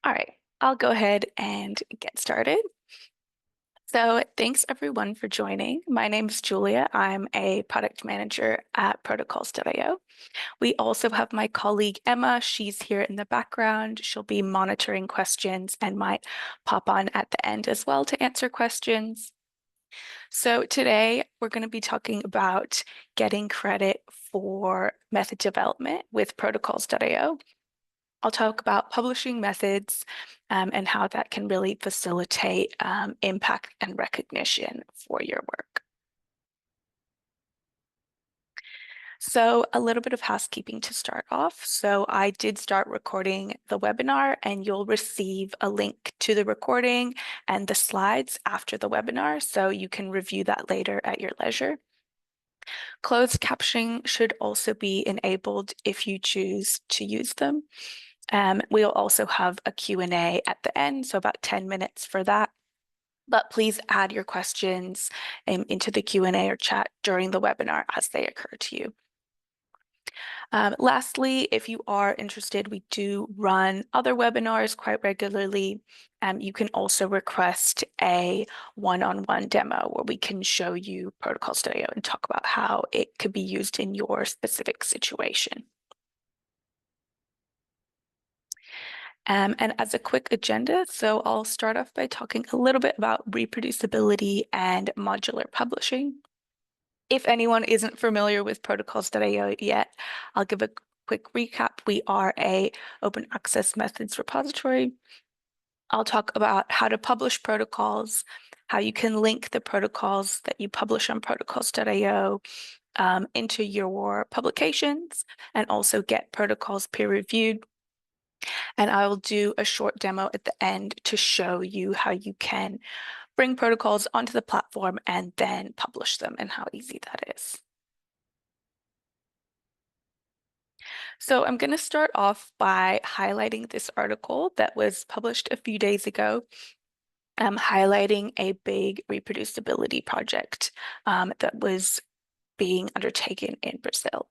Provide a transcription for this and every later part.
All right, I'll go ahead and get started. So thanks everyone for joining. My name is Julia. I'm a product manager at Protocols.io. We also have my colleague Emma. She's here in the background. She'll be monitoring questions and might pop on at the end as well to answer questions. So today we're going to be talking about getting credit for method development with Protocols.io. I'll talk about publishing methods and how that can really facilitate impact and recognition for your work. So a little bit of housekeeping to start off. So I did start recording the webinar and you'll receive a link to the recording and the slides after the webinar, so you can review that later at your leisure. Closed captioning should also be enabled if you choose to use them. We'll also have a Q&A at the end, so about 10 minutes for that. But please add your questions into the Q&A or chat during the webinar as they occur to you. Lastly, if you are interested, we do run other webinars quite regularly. You can also request a one-on-one demo where we can show you Protocols.io and talk about how it could be used in your specific situation. And as a quick agenda, so I'll start off by talking a little bit about reproducibility and modular publishing. If anyone isn't familiar with Protocols.io yet, I'll give a quick recap. We are a open access methods repository. I'll talk about how to publish protocols, how you can link the protocols that you publish on Protocols.io into your publications, and also get protocols peer reviewed. And I will do a short demo at the end to show you how you can bring protocols onto the platform and then publish them and how easy that is. So I'm going to start off by highlighting this article that was published a few days ago, highlighting a big reproducibility project that was being undertaken in Brazil.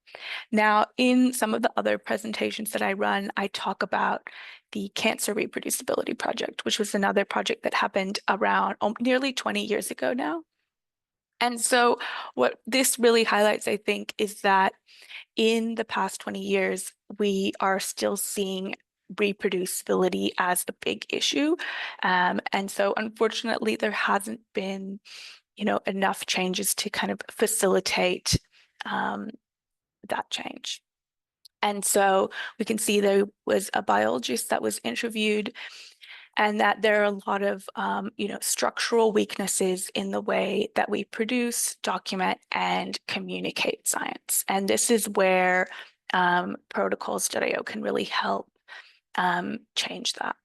Now, in some of the other presentations that I run, I talk about the Cancer Reproducibility Project, which was another project that happened around nearly 20 years ago now. And so what this really highlights, I think, is that in the past 20 years, we are still seeing reproducibility as a big issue. And so unfortunately, there hasn't been enough changes to kind of facilitate that change. And so we can see there was a biologist that was interviewed, and that there are a lot of structural weaknesses in the way that we produce, document, and communicate science. And this is where Protocols.io can really help change that.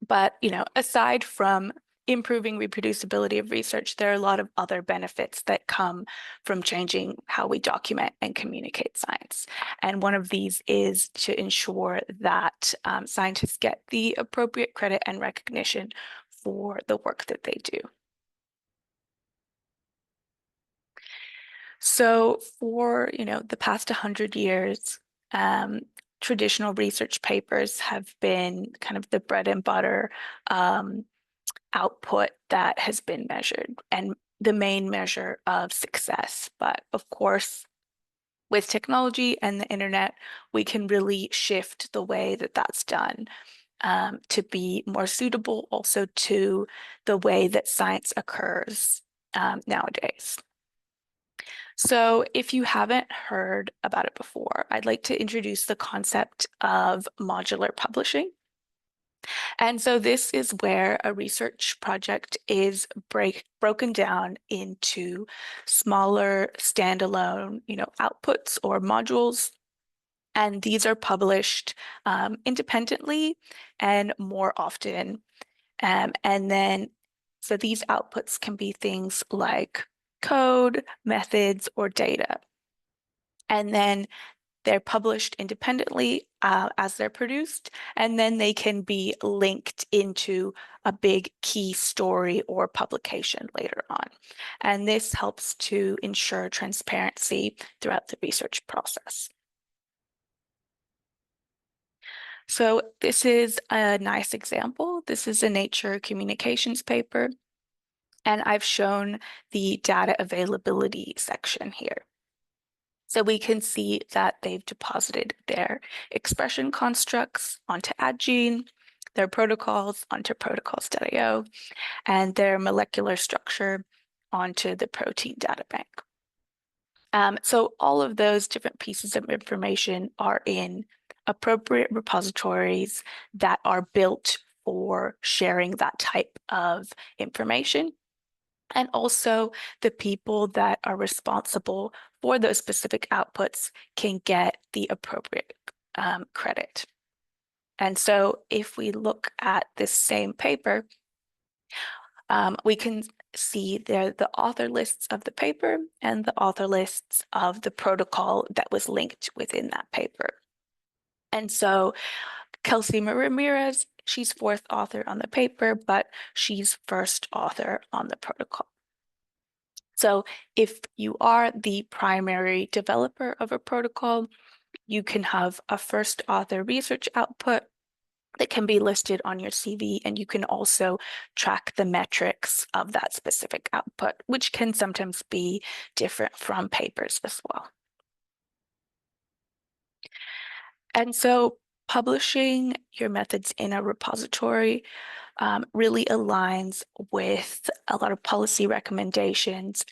But aside from improving reproducibility of research, there are a lot of other benefits that come from changing how we document and communicate science. And one of these is to ensure that scientists get the appropriate credit and recognition for the work that they do. So for the past 100 years, traditional research papers have been kind of the bread and butter output that has been measured and the main measure of success. But of course, with technology and the internet, we can really shift the way that that's done to be more suitable also to the way that science occurs nowadays. So if you haven't heard about it before, I'd like to introduce the concept of modular publishing. And so this is where a research project is broken down into smaller standalone, outputs or modules. And these are published independently and more often. And then, so these outputs can be things like code, methods, or data. And then they're published independently as they're produced, and then they can be linked into a big key story or publication later on. And this helps to ensure transparency throughout the research process. So this is a nice example. This is a Nature Communications paper, and I've shown the data availability section here. So we can see that they've deposited their expression constructs onto AdGene, their protocols onto protocols.io, and their molecular structure onto the protein data bank. So all of those different pieces of information are in appropriate repositories that are built for sharing that type of information. And also the people that are responsible for those specific outputs can get the appropriate credit. And so if we look at this same paper, we can see there the author lists of the paper and the author lists of the protocol that was linked within that paper. And so Kelsey Ramirez, she's fourth author on the paper, but she's first author on the protocol. So if you are the primary developer of a protocol, you can have a first author research output that can be listed on your CV, and you can also track the metrics of that specific output, which can sometimes be different from papers as well. And so publishing your methods in a repository really aligns with a lot of policy recommendations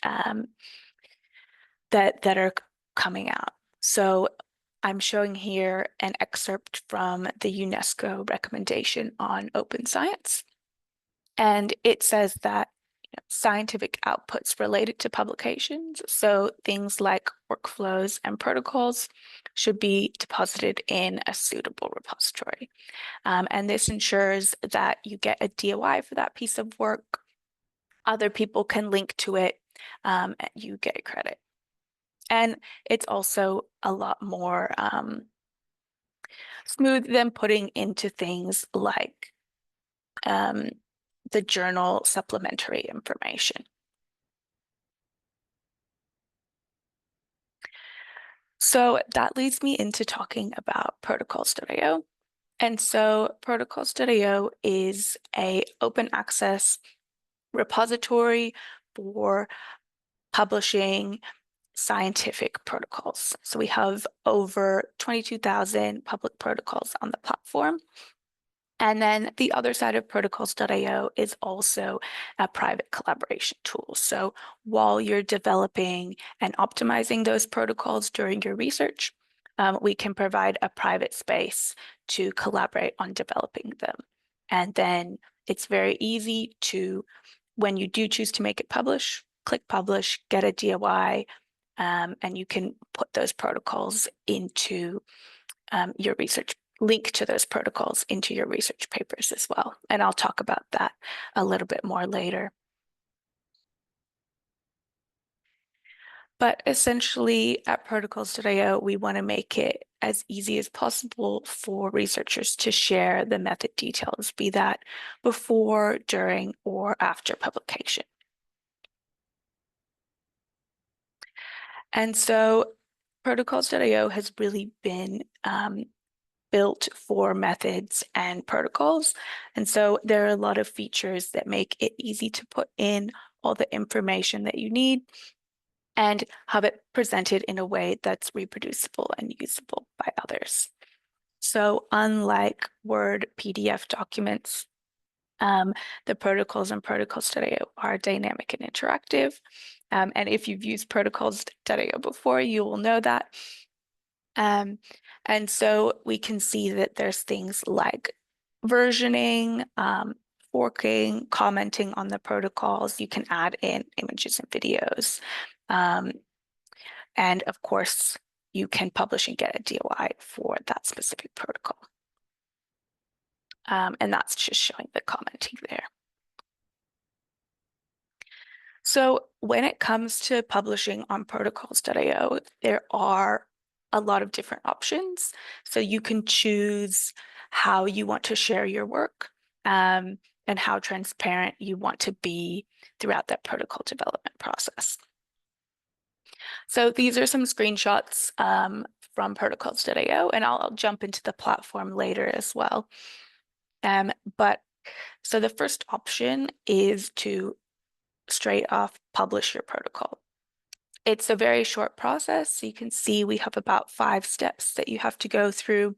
that are coming out. So I'm showing here an excerpt from the UNESCO recommendation on open science. And it says that scientific outputs related to publications, so things like workflows and protocols, should be deposited in a suitable repository. And this ensures that you get a DOI for that piece of work. Other people can link to it, and you get credit. And it's also a lot more smooth than putting into things like the journal supplementary information. So that leads me into talking about protocols.io. And so protocols.io is a open access repository for publishing scientific protocols. So we have over 22,000 public protocols on the platform. And then the other side of protocols.io is also a private collaboration tool. So while you're developing and optimizing those protocols during your research, we can provide a private space to collaborate on developing them. And then it's very easy to, when you do choose to make it publish, click publish, get a DOI, and you can put those protocols into your research, link to those protocols into your research papers as well. And I'll talk about that a little bit more later. But essentially at protocols.io, we want to make it as easy as possible for researchers to share the method details, be that before, during, or after publication. And so protocols.io has really been built for methods and protocols. And so there are a lot of features that make it easy to put in all the information that you need and have it presented in a way that's reproducible and usable by others. So unlike Word PDF documents, the protocols and protocols.io are dynamic and interactive. And if you've used protocols.io before, you will know that. And so we can see that there's things like versioning, forking, commenting on the protocols. You can add in images and videos. And of course, you can publish and get a DOI for that specific protocol. And that's just showing the commenting there. So when it comes to publishing on protocols.io, there are a lot of different options. So you can choose how you want to share your work and how transparent you want to be throughout that protocol development process. So these are some screenshots from protocols.io, and I'll jump into the platform later as well. But so the first option is to straight off publish your protocol. It's a very short process. So you can see we have about 5 steps that you have to go through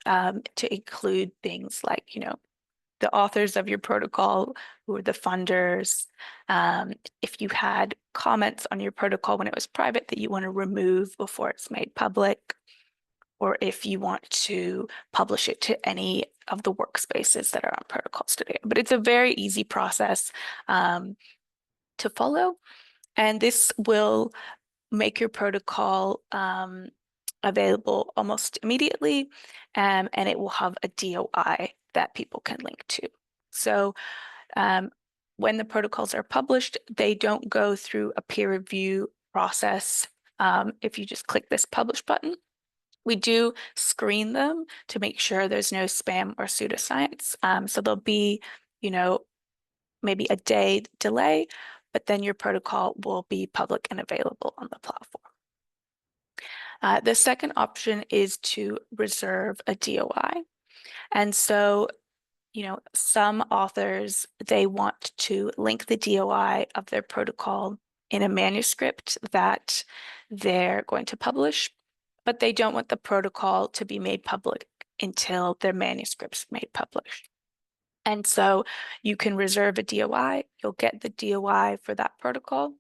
to include things like, the authors of your protocol, who are the funders. If you had comments on your protocol when it was private that you want to remove before it's made public, or if you want to publish it to any of the workspaces that are on protocols today. But it's a very easy process to follow. And this will make your protocol available almost immediately, and it will have a DOI that people can link to. So when the protocols are published, they don't go through a peer review process. If you just click this publish button, we do screen them to make sure there's no spam or pseudoscience. So there'll be, maybe a day delay, but then your protocol will be public and available on the platform. The second option is to reserve a DOI. And so, some authors, they want to link the DOI of their protocol in a manuscript that they're going to publish, but they don't want the protocol to be made public until their manuscript's made public. And so you can reserve a DOI, you'll get the DOI for that protocol.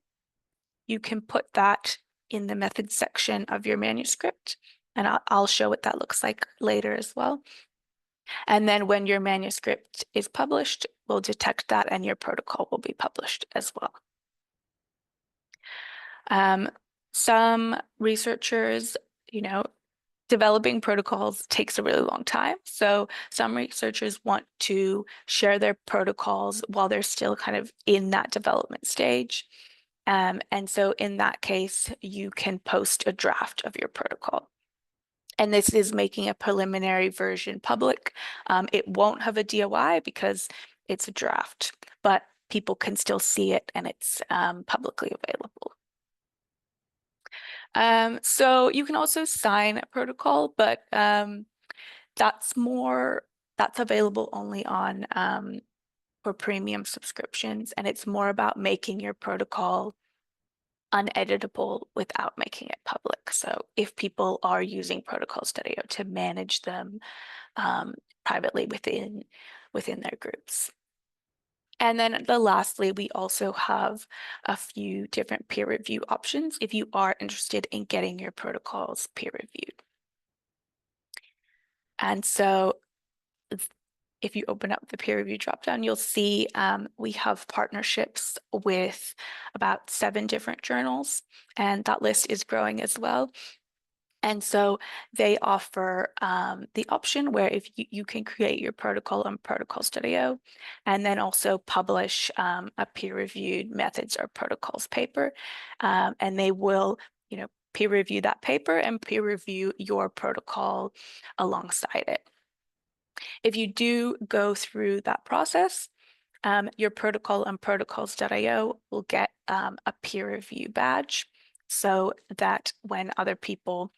You can put that in the methods section of your manuscript, and I'll show what that looks like later as well. And then when your manuscript is published, we'll detect that and your protocol will be published as well. Some researchers, developing protocols takes a really long time. So some researchers want to share their protocols while they're still kind of in that development stage. And so in that case, you can post a draft of your protocol. And this is making a preliminary version public. It won't have a DOI because it's a draft, but people can still see it and it's publicly available. So you can also sign a protocol, but that's available only on for premium subscriptions, and it's more about making your protocol uneditable without making it public. So if people are using protocols.io to manage them privately within their groups. And then lastly, we also have a few different peer review options if you are interested in getting your protocols peer reviewed. And so if you open up the peer review dropdown, you'll see we have partnerships with about 7 different journals, and that list is growing as well. And so they offer the option where if you can create your protocol on protocols.io and then also publish a peer-reviewed methods or protocols paper, and they will, peer review that paper and peer review your protocol alongside it. If you do go through that process, your protocol on protocols.io will get a peer review badge so that when other people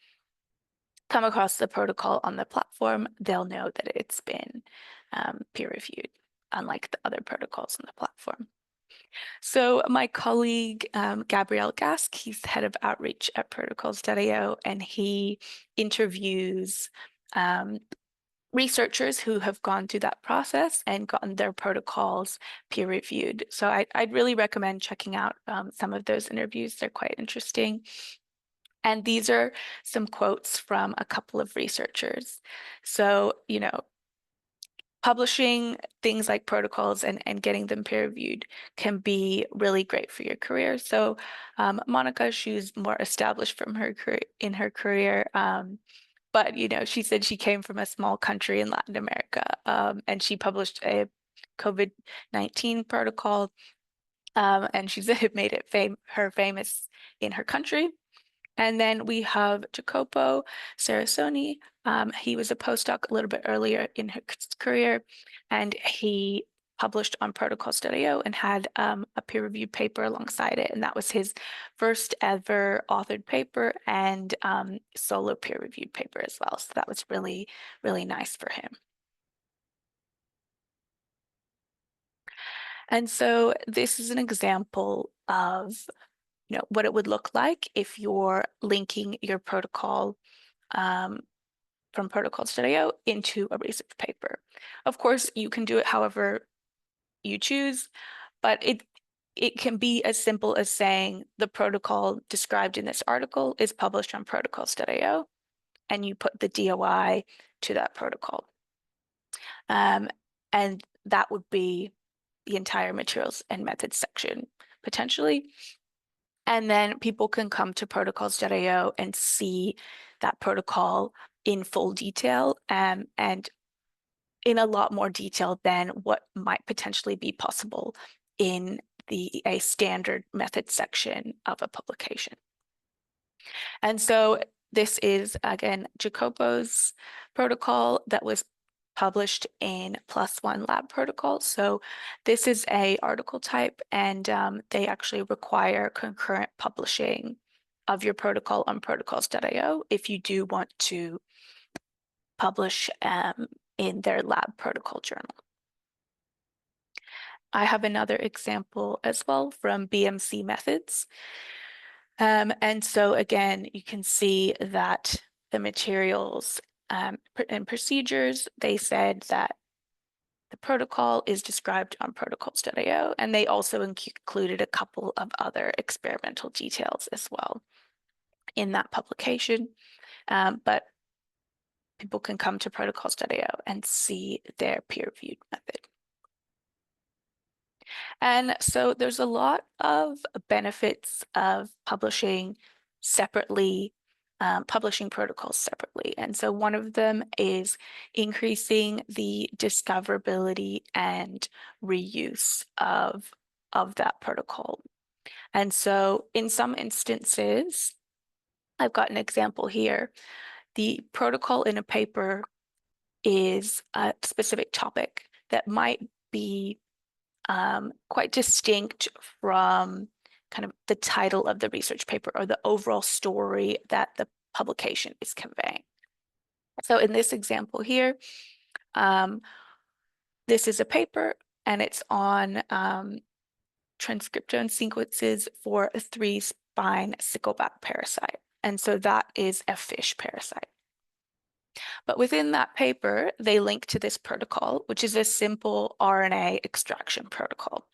come across the protocol on the platform, they'll know that it's been peer reviewed, unlike the other protocols on the platform. So my colleague, Gabriel Gask, he's head of outreach at protocols.io, and he interviews researchers who have gone through that process and gotten their protocols peer reviewed. So I'd really recommend checking out some of those interviews. They're quite interesting. And these are some quotes from a couple of researchers. So, publishing things like protocols and getting them peer reviewed can be really great for your career. So Monica, she's more established from her career, but she said she came from a small country in Latin America, and she published a COVID-19 protocol, and she's made it famous in her country. And then we have Jacopo Sarasoni. He was a postdoc a little bit earlier in his career, and he published on protocols.io and had a peer-reviewed paper alongside it. And that was his first ever authored paper and solo peer-reviewed paper as well. So that was really, really nice for him. And so this is an example of what it would look like if you're linking your protocol from protocols.io into a research paper. Of course, you can do it however you choose, but it can be as simple as saying the protocol described in this article is published on protocols.io, and you put the DOI to that protocol. And that would be the entire materials and methods section, potentially. And then people can come to protocols.io and see that protocol in full detail and in a lot more detail than what might potentially be possible in a standard method section of a publication. And so this is, again, Jacopo's protocol that was published in +1 lab protocol. So this is a article type, and they actually require concurrent publishing of your protocol on protocols.io if you do want to publish in their lab protocol journal. I have another example as well from BMC Methods. And so again, you can see that the materials and procedures, they said that the protocol is described on protocols.io, and they also included a couple of other experimental details as well in that publication. But people can come to protocols.io and see their peer-reviewed method. And so there's a lot of benefits of publishing separately, publishing protocols separately. And so one of them is increasing the discoverability and reuse of that protocol. And so in some instances, I've got an example here. The protocol in a paper is a specific topic that might be quite distinct from kind of the title of the research paper or the overall story that the publication is conveying. So in this example here, this is a paper and it's on transcriptome sequences for a 3-spine sickleback parasite. And so that is a fish parasite. But within that paper, they link to this protocol, which is a simple RNA extraction protocol.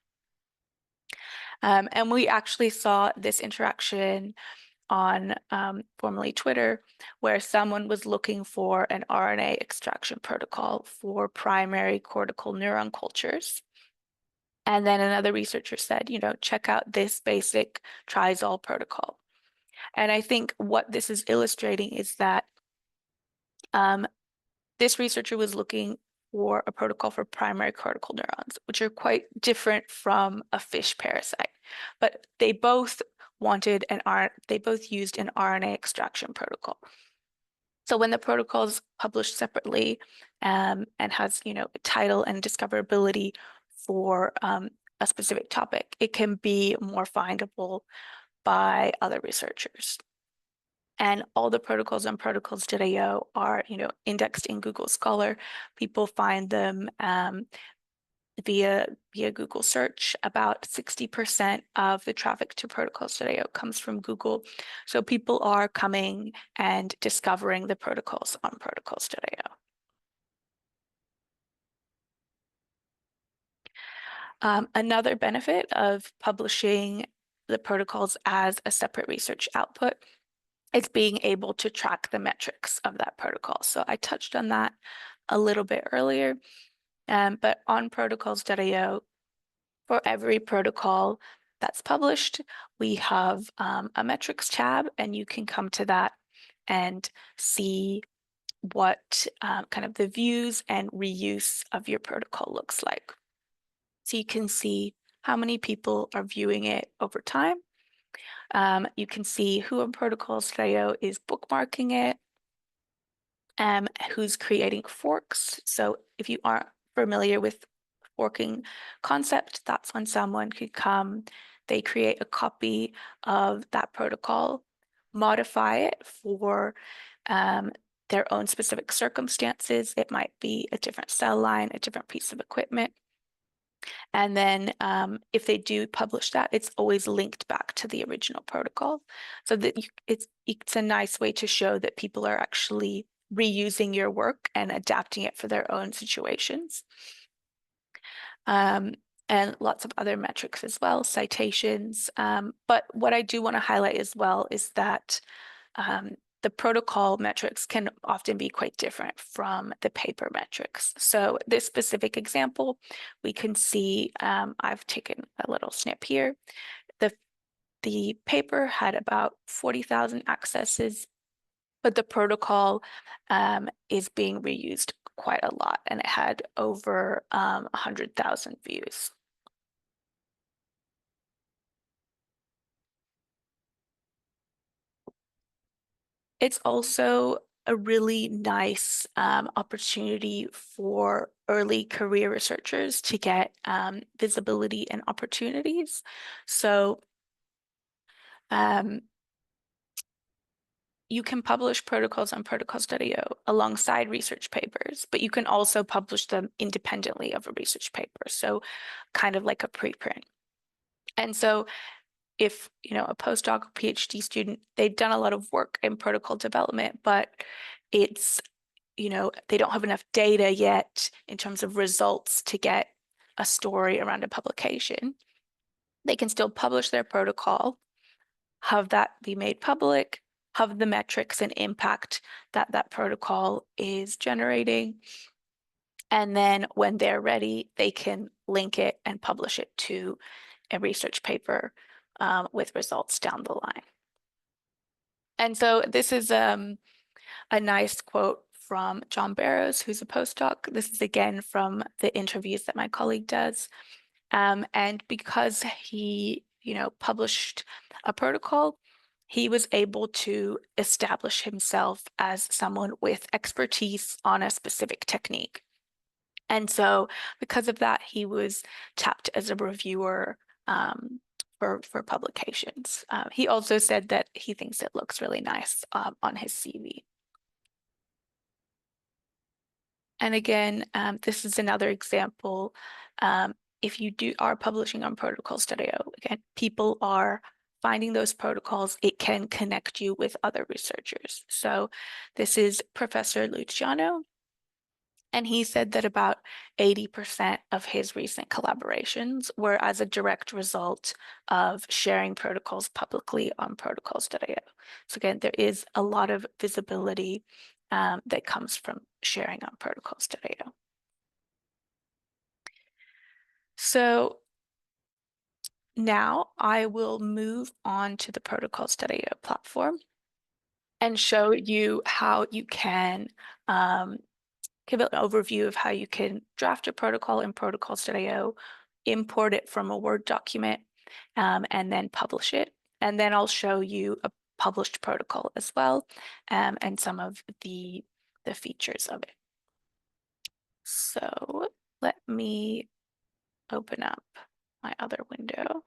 And we actually saw this interaction on formerly Twitter, where someone was looking for an RNA extraction protocol for primary cortical neuron cultures. And then another researcher said, check out this basic Trizol protocol. And I think what this is illustrating is that this researcher was looking for a protocol for primary cortical neurons, which are quite different from a fish parasite. But they both used an RNA extraction protocol. So when the protocol is published separately and has, title and discoverability for a specific topic, it can be more findable by other researchers. And all the protocols on protocols.io are, indexed in Google Scholar. People find them via Google search. About 60% of the traffic to protocols.io comes from Google. So people are coming and discovering the protocols on protocols.io. Another benefit of publishing the protocols as a separate research output is being able to track the metrics of that protocol. So I touched on that a little bit earlier, but on protocols.io, for every protocol that's published, we have a metrics tab, and you can come to that and see what kind of the views and reuse of your protocol looks like. So you can see how many people are viewing it over time. You can see who on protocols.io is bookmarking it, who's creating forks. So if you aren't familiar with working concept, that's when someone could come, they create a copy of that protocol, modify it for their own specific circumstances. It might be a different cell line, a different piece of equipment. And then if they do publish that, it's always linked back to the original protocol. So that it's a nice way to show that people are actually reusing your work and adapting it for their own situations. And lots of other metrics as well, citations. But what I do want to highlight as well is that the protocol metrics can often be quite different from the paper metrics. So this specific example, we can see, I've taken a little snip here. The paper had about 40,000 accesses, but the protocol is being reused quite a lot, and it had over 100,000 views. It's also a really nice opportunity for early career researchers to get visibility and opportunities. So you can publish protocols on protocols.io alongside research papers, but you can also publish them independently of a research paper. So kind of like a preprint. And so if, a postdoc or PhD student, they've done a lot of work in protocol development, but it's, they don't have enough data yet in terms of results to get a story around a publication. They can still publish their protocol, have that be made public, have the metrics and impact that that protocol is generating. And then when they're ready, they can link it and publish it to a research paper with results down the line. And so this is a nice quote from John Barrows, who's a postdoc. This is again from the interviews that my colleague does. And because he, published a protocol, he was able to establish himself as someone with expertise on a specific technique. And so because of that, he was tapped as a reviewer for publications. He also said that he thinks it looks really nice on his CV. And again, this is another example. If you are publishing on protocols.io, again, people are finding those protocols. It can connect you with other researchers. So this is Professor Luciano, and he said that about 80% of his recent collaborations were as a direct result of sharing protocols publicly on protocols.io. So again, there is a lot of visibility that comes from sharing on protocols.io. So now I will move on to the protocols.io platform and show you how you can give an overview of how you can draft a protocol in protocols.io, import it from a Word document, and then publish it. And then I'll show you a published protocol as well, and some of the features of it. So let me open up my other window.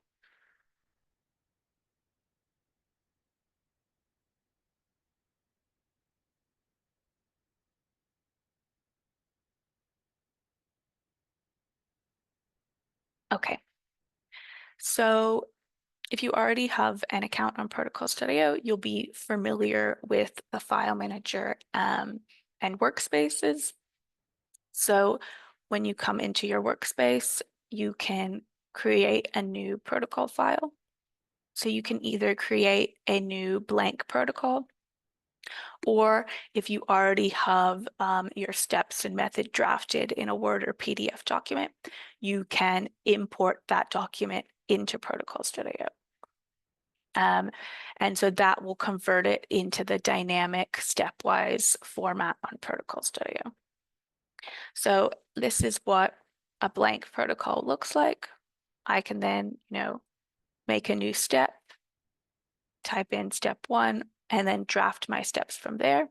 Okay. So if you already have an account on protocols.io, you'll be familiar with the file manager and workspaces. So when you come into your workspace, you can create a new protocol file. So you can either create a new blank protocol, or if you already have your steps and method drafted in a Word or PDF document, you can import that document into protocols.io. And so that will convert it into the dynamic stepwise format on protocols.io. So this is what a blank protocol looks like. I can then, make a new step, type in step 1, and then draft my steps from there.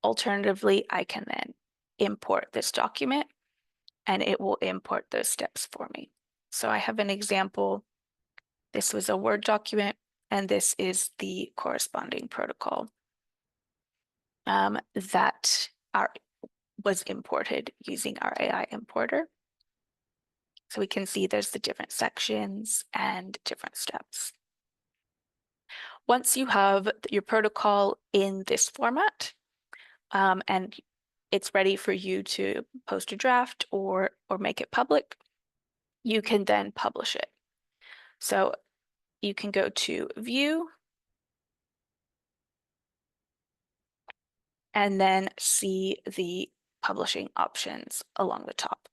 Alternatively, I can then import this document and it will import those steps for me. So I have an example. This was a Word document, and this is the corresponding protocol that was imported using our AI importer. So we can see there's the different sections and different steps. Once you have your protocol in this format, and it's ready for you to post a draft or make it public, you can then publish it. So you can go to View and then see the publishing options along the top.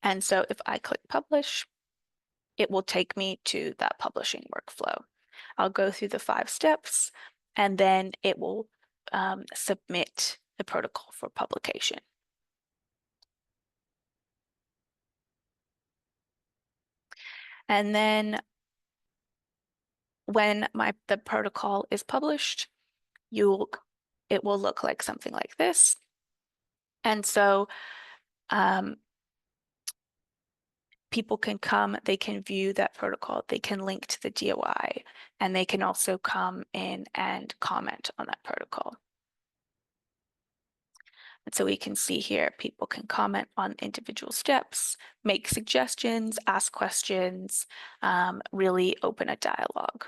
And so if I click Publish, it will take me to that publishing workflow. I'll go through the 5 steps, and then it will submit the protocol for publication. And then when the protocol is published, it will look like something like this. And so people can come, they can view that protocol, they can link to the DOI, and they can also come in and comment on that protocol. And so we can see here, people can comment on individual steps, make suggestions, ask questions, really open a dialogue.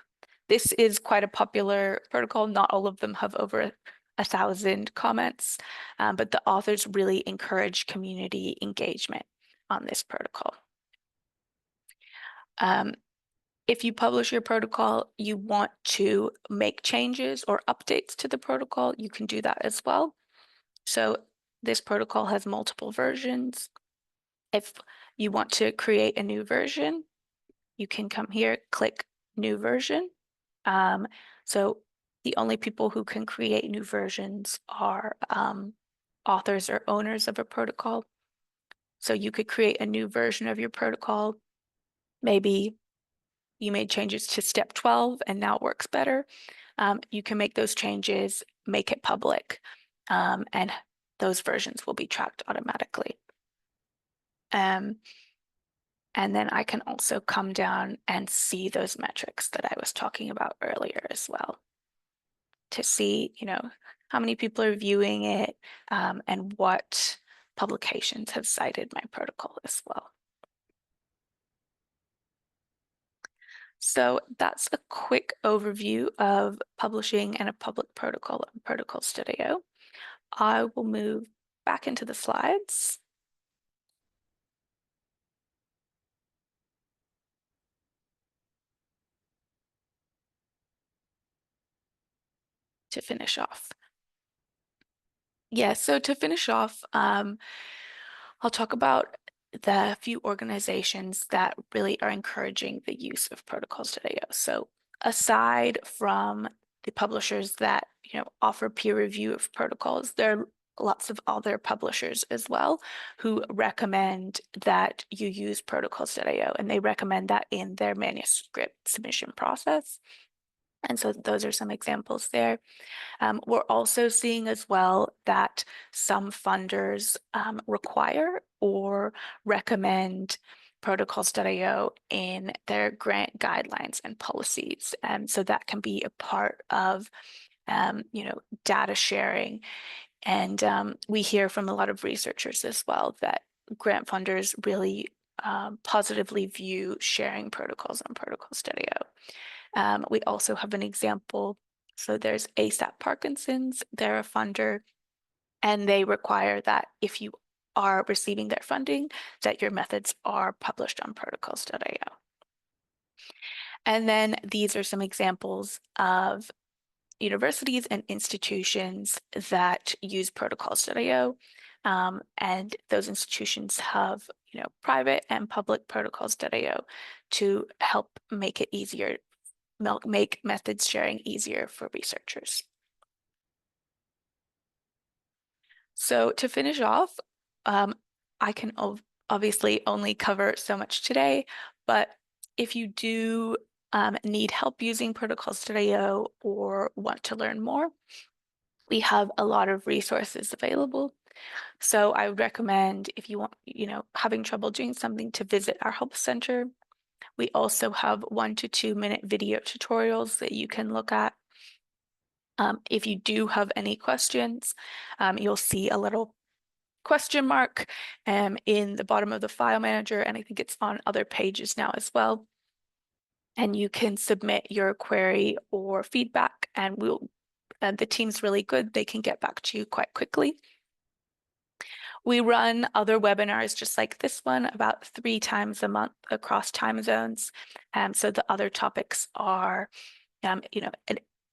This is quite a popular protocol. Not all of them have over 1,000 comments, but the authors really encourage community engagement on this protocol. If you publish your protocol, you want to make changes or updates to the protocol, you can do that as well. So this protocol has multiple versions. If you want to create a new version, you can come here, click New Version. So the only people who can create new versions are authors or owners of a protocol. So you could create a new version of your protocol. Maybe you made changes to step 12 and now it works better. You can make those changes, make it public, and those versions will be tracked automatically. And then I can also come down and see those metrics that I was talking about earlier as well, to see, how many people are viewing it, and what publications have cited my protocol as well. So that's a quick overview of publishing and a public protocol on Protocol Studio. I will move back into the slides to finish off. Yeah, so to finish off, I'll talk about the few organizations that really are encouraging the use of Protocols.io. So aside from the publishers that offer peer review of protocols, there are lots of other publishers as well who recommend that you use Protocols.io, and they recommend that in their manuscript submission process. And so those are some examples there. We're also seeing as well that some funders require or recommend Protocols.io in their grant guidelines and policies. And so that can be a part of data sharing. And we hear from a lot of researchers as well that grant funders really positively view sharing protocols on Protocols.io. We also have an example. So there's ASAP Parkinson's, they're a funder, and they require that if you are receiving their funding, that your methods are published on Protocols.io. And then these are some examples of universities and institutions that use Protocols.io. And those institutions have, private and public Protocols.io to help make it easier, make methods sharing easier for researchers. So to finish off, I can obviously only cover so much today, but if you do need help using Protocols.io or want to learn more, we have a lot of resources available. So I would recommend if you want, having trouble doing something to visit our help center. We also have 1 to 2 minute video tutorials that you can look at. If you do have any questions, you'll see a little question mark in the bottom of the file manager, and I think it's on other pages now as well. And you can submit your query or feedback, and the team's really good. They can get back to you quite quickly. We run other webinars just like this one about 3 times a month across time zones. So the other topics are, an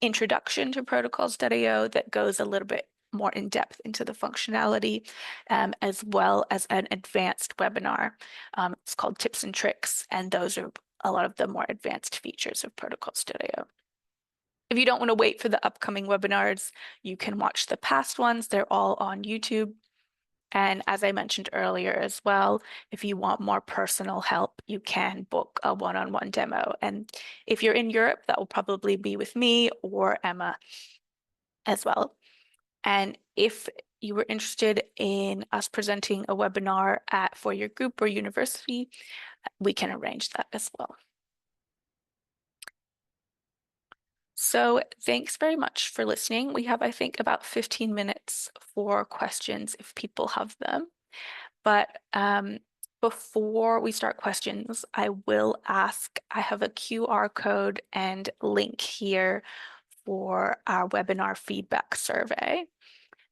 introduction to protocols.io that goes a little bit more in depth into the functionality, as well as an advanced webinar. It's called Tips and Tricks, and those are a lot of the more advanced features of protocols.io. If you don't want to wait for the upcoming webinars, you can watch the past ones. They're all on YouTube. And as I mentioned earlier as well, if you want more personal help, you can book a one-on-one demo. And if you're in Europe, that will probably be with me or Emma as well. And if you were interested in us presenting a webinar for your group or university, we can arrange that as well. So thanks very much for listening. We have, I think, about 15 minutes for questions if people have them. But before we start questions, I will ask, I have a QR code and link here for our webinar feedback survey.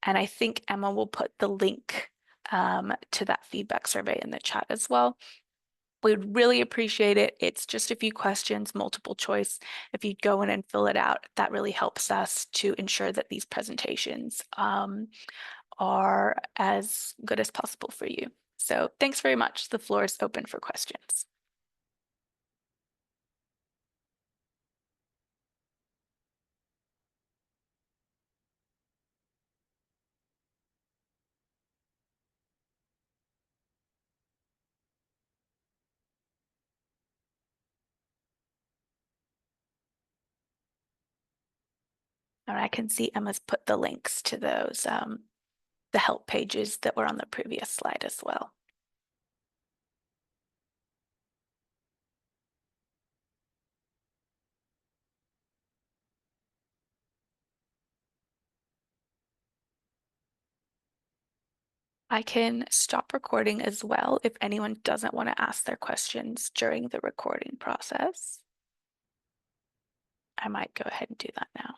And I think Emma will put the link to that feedback survey in the chat as well. We'd really appreciate it. It's just a few questions, multiple choice. If you go in and fill it out, that really helps us to ensure that these presentations are as good as possible for you. So thanks very much. The floor is open for questions. And I can see Emma's put the links to those, the help pages that were on the previous slide as well. I can stop recording as well if anyone doesn't want to ask their questions during the recording process. I might go ahead and do that now.